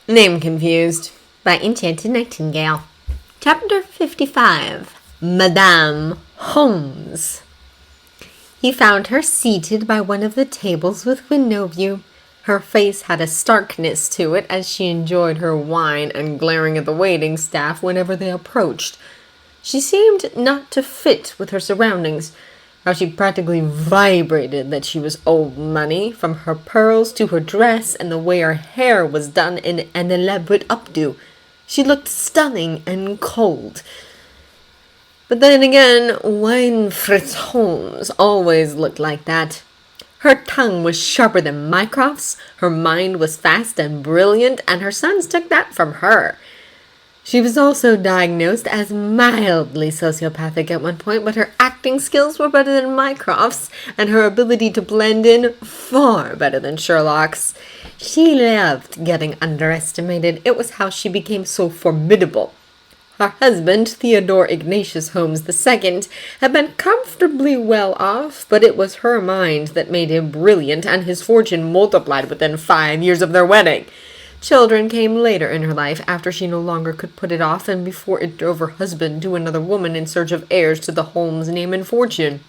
Name Confused by Enchanted Nightingale. Chapter 55. Madame Holmes. He found her seated by one of the tables with window view. Her face had a starkness to it as she enjoyed her wine and glaring at the waiting staff whenever they approached. She seemed not to fit with her surroundings. How she practically vibrated that she was old money, from her pearls to her dress and the way her hair was done in an elaborate updo. She looked stunning and cold. But then again, Fritz Holmes always looked like that. Her tongue was sharper than Mycroft's, her mind was fast and brilliant, and her sons took that from her. She was also diagnosed as mildly sociopathic at one point, but her acting skills were better than Mycroft's, and her ability to blend in far better than Sherlock's. She loved getting underestimated. It was how she became so formidable. Her husband, Theodore Ignatius Holmes II, had been comfortably well off, but it was her mind that made him brilliant, and his fortune multiplied within 5 years of their wedding. Children came later in her life, after she no longer could put it off, and before it drove her husband to another woman in search of heirs to the Holmes name and fortune.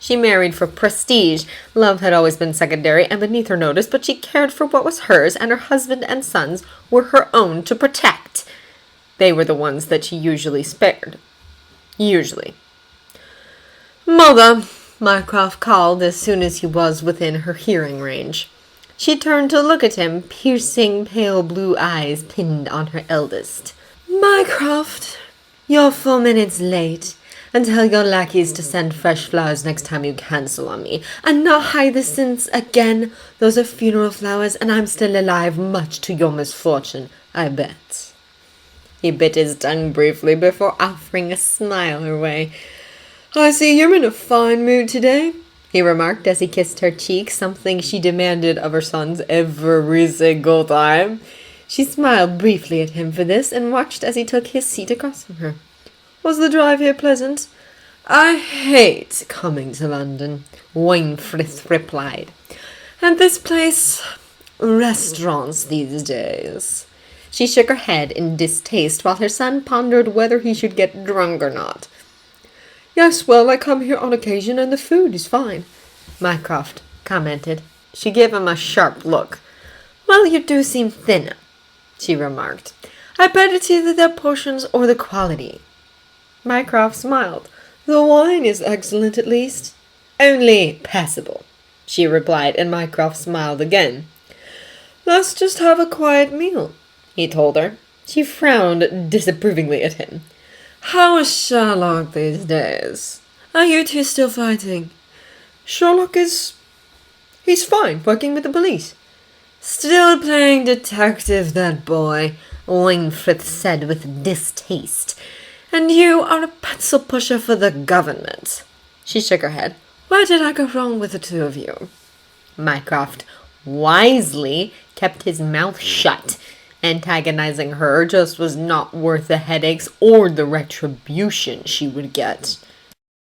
She married for prestige. Love had always been secondary and beneath her notice, but she cared for what was hers, and her husband and sons were her own to protect. They were the ones that she usually spared. Usually. "Mother," Mycroft called as soon as he was within her hearing range. She turned to look at him, piercing pale blue eyes pinned on her eldest. "Mycroft, you're 4 minutes late, and tell your lackeys to send fresh flowers next time you cancel on me. And not hyacinths again. Those are funeral flowers, and I'm still alive, much to your misfortune, I bet." He bit his tongue briefly before offering a smile her way. "I see you're in a fine mood today," he remarked as he kissed her cheek, something she demanded of her sons every single time. She smiled briefly at him for this and watched as he took his seat across from her. "Was the drive here pleasant?" "I hate coming to London," Wainfrith replied. "And this place, restaurants these days." She shook her head in distaste while her son pondered whether he should get drunk or not. "Yes, well, I come here on occasion, and the food is fine," Mycroft commented. She gave him a sharp look. "Well, you do seem thinner," she remarked. "I bet it's either their portions or the quality." Mycroft smiled. "The wine is excellent, at least." "Only passable," she replied, and Mycroft smiled again. "Let's just have a quiet meal," he told her. She frowned disapprovingly at him. "How is Sherlock these days? Are you two still fighting?" "Sherlock he's fine, working with the police." "Still playing detective, that boy," Wainfrith said with distaste. "And you are a pencil pusher for the government." She shook her head. "Where did I go wrong with the two of you?" Mycroft wisely kept his mouth shut. Antagonizing her just was not worth the headaches or the retribution she would get.